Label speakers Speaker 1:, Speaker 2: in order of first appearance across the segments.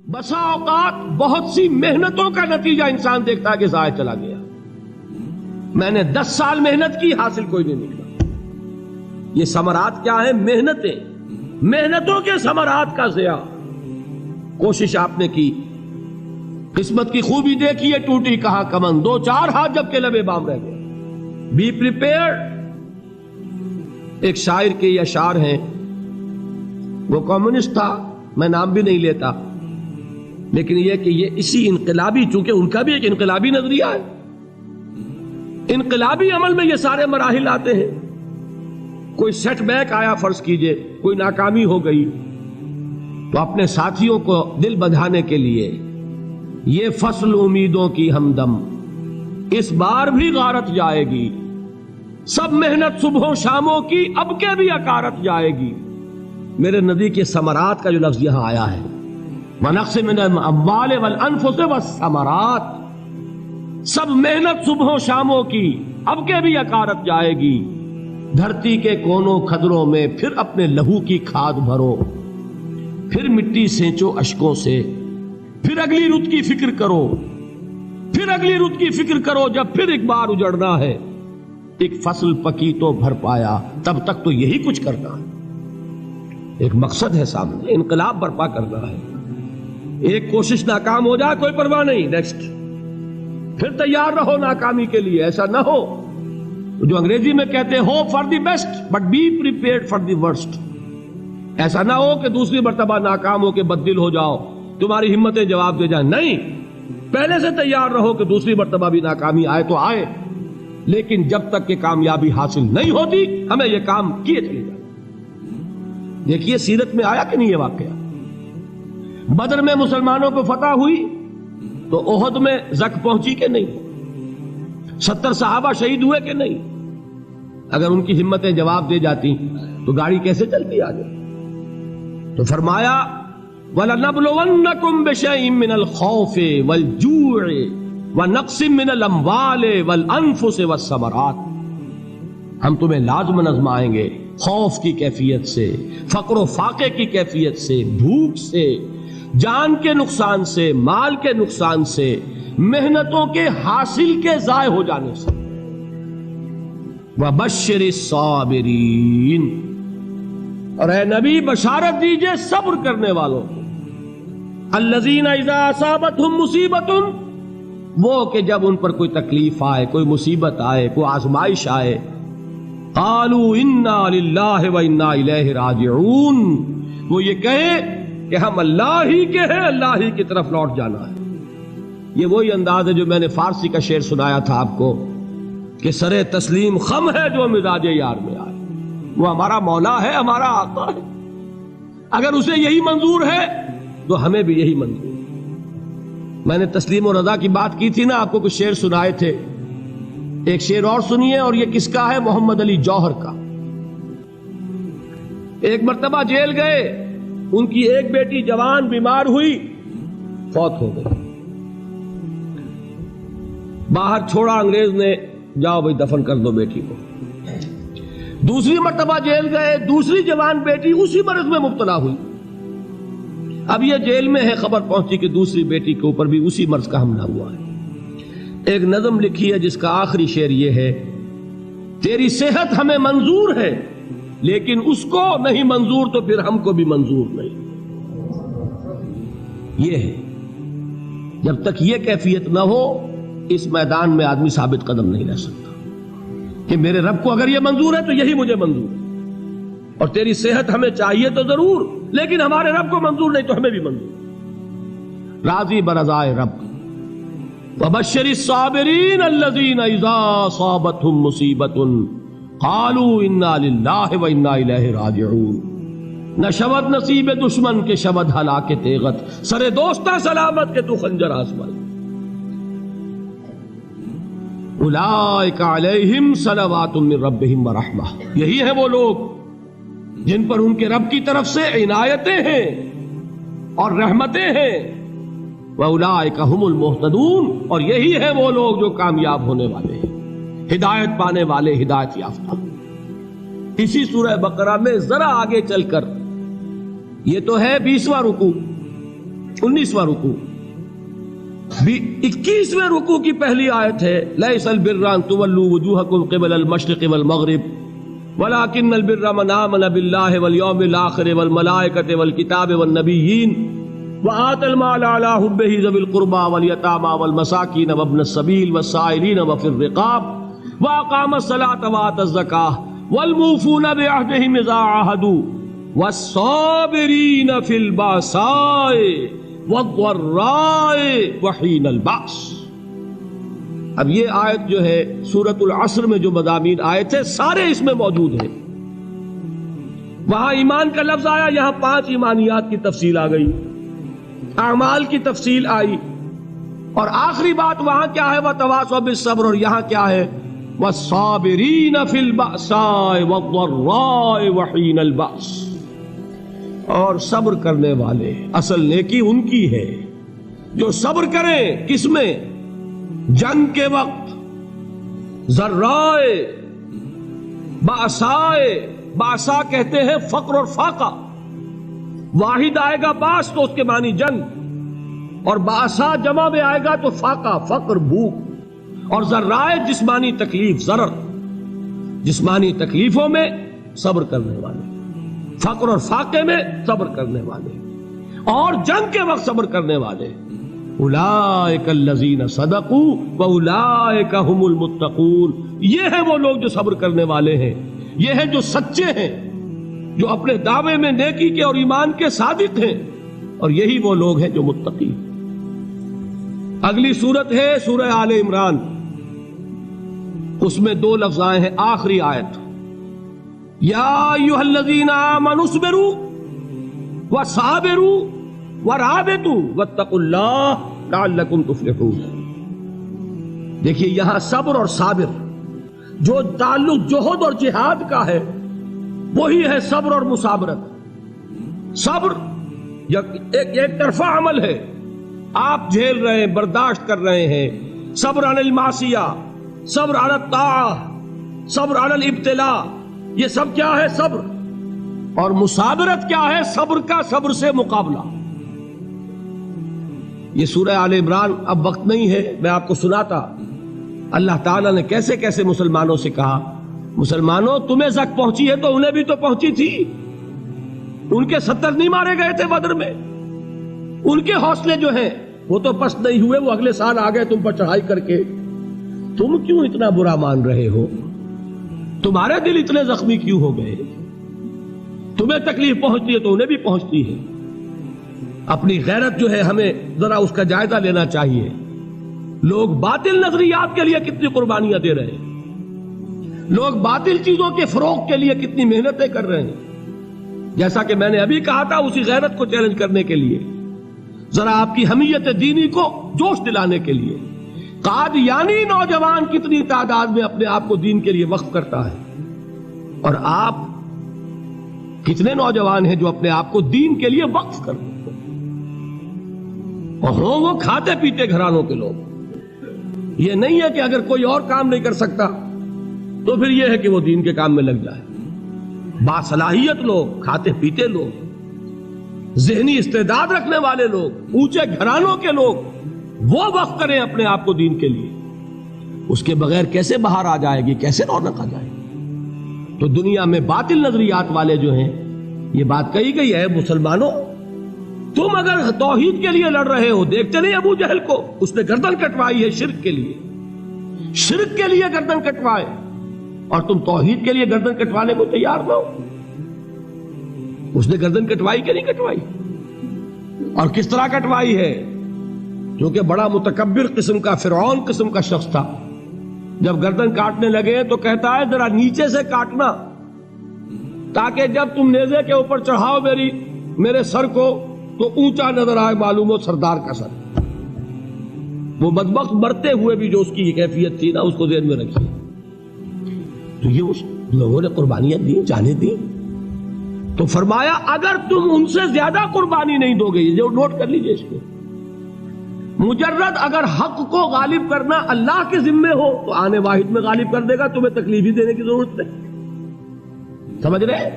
Speaker 1: بسا اوقات بہت سی محنتوں کا نتیجہ انسان دیکھتا ہے کہ ضائع چلا گیا. میں نے 10 سال محنت کی، حاصل کوئی نہیں نکلا. یہ ثمرات کیا ہیں؟ محنتوں کے ثمرات کا ضیاع. کوشش آپ نے کی، قسمت کی خوبی دیکھی ہے، ٹوٹی کہاں کمن، 2-4 ہاتھ جب کے لبے بام رہ گئے. Be prepared. ایک شاعر کے یہ اشعار ہیں، وہ کمیونسٹ تھا، میں نام بھی نہیں لیتا، لیکن یہ کہ یہ اسی انقلابی، چونکہ ان کا بھی ایک انقلابی نظریہ ہے، انقلابی عمل میں یہ سارے مراحل آتے ہیں. کوئی سیٹ بیک آیا، فرض کیجئے کوئی ناکامی ہو گئی، تو اپنے ساتھیوں کو دل بندھانے کے لیے یہ فصل امیدوں کی ہمدم اس بار بھی غارت جائے گی، سب محنت صبحوں شاموں کی اب کے بھی اکارت جائے گی. میرے نبی کے ثمرات کا جو لفظ یہاں آیا ہے، وَنَقْصٍ مِّنَ الْأَمْوَالِ وَالْأَنفُسِ وَالثَّمَرَاتِ، سب محنت صبحوں شاموں کی اب کے بھی اکارت جائے گی. دھرتی کے کونوں کھدروں میں پھر اپنے لہو کی کھاد بھرو، پھر مٹی سینچو اشکوں سے، پھر اگلی رت کی فکر کرو، پھر اگلی رت کی فکر کرو. جب پھر ایک بار اجڑنا ہے، ایک فصل پکی تو بھر پایا، تب تک تو یہی کچھ کرنا ہے. ایک مقصد ہے سامنے، انقلاب برپا کرنا ہے. ایک کوشش ناکام ہو جائے کوئی پرواہ نہیں، نیکسٹ. پھر تیار رہو ناکامی کے لیے. ایسا نہ ہو جو انگریزی میں کہتے ہیں hope for the best but be prepared for the worst. ایسا نہ ہو کہ دوسری مرتبہ ناکام ہو کے بددل ہو جاؤ، تمہاری ہمتیں جواب دے جائیں. نہیں، پہلے سے تیار رہو کہ دوسری مرتبہ بھی ناکامی آئے تو آئے، لیکن جب تک کہ کامیابی حاصل نہیں ہوتی ہمیں یہ کام کیے چلے جائیں. دیکھیے سیرت میں آیا کہ نہیں یہ واقعہ. بدر میں مسلمانوں کو فتح ہوئی تو احد میں زک پہنچی کہ نہیں؟ 70 صحابہ شہید ہوئے کہ نہیں؟ اگر ان کی ہمتیں جواب دے جاتی تو گاڑی کیسے چلتی آگے؟ تو فرمایا وَلَنَبْلُوَنَّكُمْ بِشَيْءٍ مِّنَ الْخَوْفِ وَالْجُوعِ وَنَقْصٍ مِّنَ الْأَمْوَالِ وَالْأَنفُسِ وَالثَّمَرَاتِ. ہم تمہیں لازماً آزمائیں گے، خوف کی کیفیت سے، فقر و فاقے کی کیفیت سے، بھوک سے، جان کے نقصان سے، مال کے نقصان سے، محنتوں کے حاصل کے ضائع ہو جانے سے. وَبَشِّرِ الصَّابِرِينَ، اور اے نبی بشارت دیجئے صبر کرنے والوں کو. الَّذِينَ إِذَا أَصَابَتْهُمْ مُصِيبَةٌ، وہ کہ جب ان پر کوئی تکلیف آئے، کوئی مصیبت آئے، کوئی آزمائش آئے، قالوا انا للہ وانا الیہ راجعون، وہ یہ کہیں کہ ہم اللہ ہی کے ہیں، اللہ ہی کی طرف لوٹ جانا ہے. یہ وہی انداز ہے جو میں نے فارسی کا شعر سنایا تھا آپ کو کہ سرے تسلیم خم ہے جو مزاج یار میں آئے. وہ ہمارا مولا ہے، ہمارا آقا ہے. اگر اسے یہی منظور ہے تو ہمیں بھی یہی منظور ہے. میں نے تسلیم و رضا کی بات کی تھی نا، آپ کو کچھ شعر سنائے تھے. ایک شعر اور سنیے، اور یہ کس کا ہے؟ محمد علی جوہر کا. ایک مرتبہ جیل گئے، ان کی ایک بیٹی جوان بیمار ہوئی، فوت ہو گئی. باہر چھوڑا انگریز نے، جاؤ بھائی دفن کر دو بیٹی کو. دوسری مرتبہ جیل گئے، دوسری جوان بیٹی اسی مرض میں مبتلا ہوئی. اب یہ جیل میں ہے، خبر پہنچی کہ دوسری بیٹی کے اوپر بھی اسی مرض کا حملہ ہوا ہے. ایک نظم لکھی ہے جس کا آخری شعر یہ ہے، تیری صحت ہمیں منظور ہے لیکن اس کو نہیں منظور تو پھر ہم کو بھی منظور نہیں. یہ ہے، جب تک یہ کیفیت نہ ہو اس میدان میں آدمی ثابت قدم نہیں رہ سکتا کہ میرے رب کو اگر یہ منظور ہے تو یہی مجھے منظور ہے، اور تیری صحت ہمیں چاہیے تو ضرور، لیکن ہمارے رب کو منظور نہیں تو ہمیں بھی منظور. راضی برضائے رب. وَبَشِّرِ الصَّابِرِينَ الَّذِينَ إِذَا أَصَابَتْهُمْ مُصِيبَةٌ قَالُوا إِنَّا لِلَّهِ وَإِنَّا إِلَيْهِ رَاجِعُونَ. نہ شود نصیب دشمن کے شود ہلاک تیغت، سر دوستہ سلامت کے تو خنجر آزمائے. اولئک علیہم صلوات من ربہم ورحمہ، یہی ہے وہ لوگ جن پر ان کے رب کی طرف سے عنایتیں ہیں اور رحمتیں ہیں. وَأُولَٰئِكَ هُمُ الْمُهْتَدُونَ، اور یہی ہے وہ لوگ جو کامیاب ہونے والے ہیں، ہدایت پانے والے، ہدایت یافتہ. اسی سورہ بقرہ میں ذرا آگے چل کر، یہ تو ہے 20واں رکوع، 19واں رکوع. 21ویں رکوع کی پہلی آیت ہے لیس البر ان تولوا وجوہکم قبل المشرق والمغرب ولكن البر من آمن بالله واليوم الآخر والملائكة والكتاب والنبيين وآتى المال على حبه ذوي القربى واليتامى والمساكين وابن السبيل والسائلين وفي الرقاب وأقام الصلاة وآتى الزكاة والموفون بعهدهم إذا عاهدوا والصابرين في البأساء والضراء وحين البأس. اب یہ آیت جو ہے سورۃ العصر میں جو مضامین آئے تھے سارے اس میں موجود ہیں. وہاں ایمان کا لفظ آیا، یہاں 5 ایمانیات کی تفصیل آ گئی، اعمال کی تفصیل آئی، اور آخری بات وہاں کیا ہے وَتَوَاصَوْا بِالصَّبْرِ، اور یہاں کیا ہے وَالصَّابِرِينَ فِي الْبَأْسَاءِ وَالضَّرَّاءِ وَحِينَ الْبَأْسِ، اور صبر کرنے والے. اصل نیکی ان کی ہے جو صبر کریں. کس میں؟ جنگ کے وقت. ذرائے باسائے، باسا کہتے ہیں فقر اور فاقہ. واحد آئے گا باس تو اس کے معنی جنگ، اور باسا جمع میں آئے گا تو فاقہ فقر بھوک. اور ذرائے جسمانی تکلیف، ضرر جسمانی تکلیفوں میں صبر کرنے والے، فقر اور فاقے میں صبر کرنے والے، اور جنگ کے وقت صبر کرنے والے. اولئک الذین صدقوا واولئک هم المتقون، یہ ہیں وہ لوگ جو صبر کرنے والے ہیں، یہ ہیں جو سچے ہیں، جو اپنے دعوے میں نیکی کے اور ایمان کے صادق ہیں، اور یہی وہ لوگ ہیں جو متقی. اگلی سورت ہے سورہ آل عمران، اس میں 2 لفظ آئے ہیں آخری آیت، یا ایھا الذین آمنوا اصبروا وصابروا ورابطوا واتقوا اللہ لعلکم تفلحون. دیکھیے یہاں صبر اور صابر جو تعلق جہد اور جہاد کا ہے وہی ہے صبر اور مصابرت. صبر ایک طرفہ عمل ہے، آپ جھیل رہے ہیں، برداشت کر رہے ہیں. صبر علی المعصیہ، صبر علی الطاعہ، صبر علی الابتلاء، یہ سب کیا ہے؟ صبر. اور مصابرت کیا ہے؟ صبر کا صبر سے مقابلہ. یہ سورہ آل عمران اب وقت نہیں ہے، میں آپ کو سناتا اللہ تعالیٰ نے کیسے کیسے مسلمانوں سے کہا. مسلمانوں تمہیں زک پہنچی ہے تو انہیں بھی تو پہنچی تھی. ان کے 70 نہیں مارے گئے تھے بدر میں؟ ان کے حوصلے جو ہیں وہ تو پست نہیں ہوئے، وہ اگلے سال آ گئے تم پر چڑھائی کر کے. تم کیوں اتنا برا مان رہے ہو؟ تمہارے دل اتنے زخمی کیوں ہو گئے؟ تمہیں تکلیف پہنچتی ہے تو انہیں بھی پہنچتی ہے. اپنی غیرت جو ہے ہمیں ذرا اس کا جائزہ لینا چاہیے. لوگ باطل نظریات کے لیے کتنی قربانیاں دے رہے ہیں، لوگ باطل چیزوں کے فروغ کے لیے کتنی محنتیں کر رہے ہیں. جیسا کہ میں نے ابھی کہا تھا، اسی غیرت کو چیلنج کرنے کے لیے، ذرا آپ کی حمیت دینی کو جوش دلانے کے لیے، قادیانی نوجوان کتنی تعداد میں اپنے آپ کو دین کے لیے وقف کرتا ہے، اور آپ کتنے نوجوان ہیں جو اپنے آپ کو دین کے لیے وقف کرتے ہیں، اور ہوں وہ کھاتے پیتے گھرانوں کے لوگ. یہ نہیں ہے کہ اگر کوئی اور کام نہیں کر سکتا تو پھر یہ ہے کہ وہ دین کے کام میں لگ جائے. باصلاحیت لوگ، کھاتے پیتے لوگ، ذہنی استعداد رکھنے والے لوگ، اونچے گھرانوں کے لوگ، وہ وقف کریں اپنے آپ کو دین کے لیے. اس کے بغیر کیسے باہر آ جائے گی، کیسے رونق آ جائے گی؟ تو دنیا میں باطل نظریات والے جو ہیں، یہ بات کہی گئی ہے، مسلمانوں تم اگر توحید کے لیے لڑ رہے ہو، دیکھتے نہیں ابو جہل کو، اس نے گردن کٹوائی ہے شرک کے لیے، شرک کے لیے گردن کٹوائے، اور تم توحید کے لیے گردن کٹوانے کو تیار نہ ہو. اس نے گردن کٹوائی کہ نہیں کٹوائی؟ اور کس طرح کٹوائی ہے؟ کیونکہ بڑا متکبر قسم کا، فرعون قسم کا شخص تھا. جب گردن کاٹنے لگے تو کہتا ہے ذرا نیچے سے کاٹنا، تاکہ جب تم نیزے کے اوپر چڑھاؤ میرے سر کو تو اونچا نظر آئے، معلوم ہو سردار کا سر. وہ بدبخت مرتے ہوئے بھی جو اس کی کیفیت تھی نا، اس کو ذہن میں رکھیے. تو یہ اس لوگوں نے قربانیاں دی، جانیں دی. تو فرمایا اگر تم ان سے زیادہ قربانی نہیں دو گے، جو نوٹ کر لیجئے اس کو، مجرد اگر حق کو غالب کرنا اللہ کے ذمے ہو تو آنے واحد میں غالب کر دے گا، تمہیں تکلیف ہی دینے کی ضرورت نہیں. سمجھ رہے؟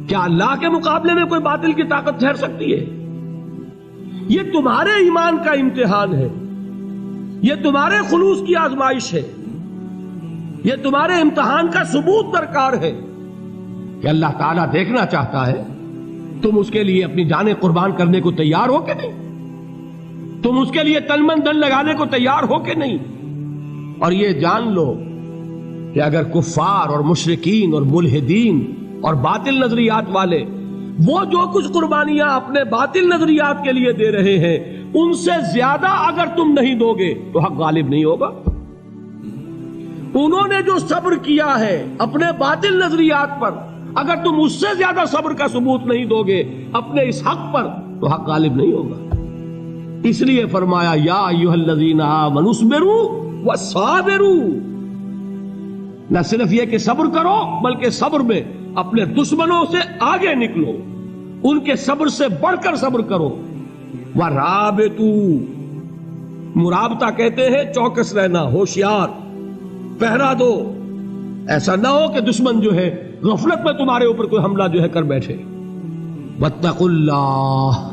Speaker 1: کیا اللہ کے مقابلے میں کوئی باطل کی طاقت ٹھہر سکتی ہے؟ یہ تمہارے ایمان کا امتحان ہے، یہ تمہارے خلوص کی آزمائش ہے، یہ تمہارے امتحان کا ثبوت درکار ہے کہ اللہ تعالیٰ دیکھنا چاہتا ہے تم اس کے لیے اپنی جانیں قربان کرنے کو تیار ہو کہ نہیں، تم اس کے لیے تن من دن لگانے کو تیار ہو کہ نہیں۔ اور یہ جان لو کہ اگر کفار اور مشرکین اور ملحدین اور باطل نظریات والے وہ جو کچھ قربانیاں اپنے باطل نظریات کے لیے دے رہے ہیں ان سے زیادہ اگر تم نہیں دو گے تو حق غالب نہیں ہوگا۔ انہوں نے جو صبر کیا ہے اپنے باطل نظریات پر، اگر تم اس سے زیادہ صبر کا ثبوت نہیں دو گے اپنے اس حق پر تو حق غالب نہیں ہوگا۔ اس لیے فرمایا یا ایھا الذین آمنوا اصبروا وصابروا، نہ صرف یہ کہ صبر کرو بلکہ صبر میں اپنے دشمنوں سے آگے نکلو، ان کے صبر سے بڑھ کر صبر کرو۔ ورابطوا، مرابطہ کہتے ہیں چوکس رہنا، ہوشیار، پہرا دو، ایسا نہ ہو کہ دشمن جو ہے غفلت میں تمہارے اوپر کوئی حملہ جو ہے کر بیٹھے۔ واتقوا اللہ،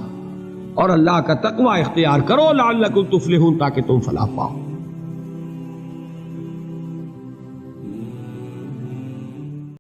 Speaker 1: اور اللہ کا تقوی اختیار کرو، لعلکم تفلحون، تاکہ تم فلاح پاؤ۔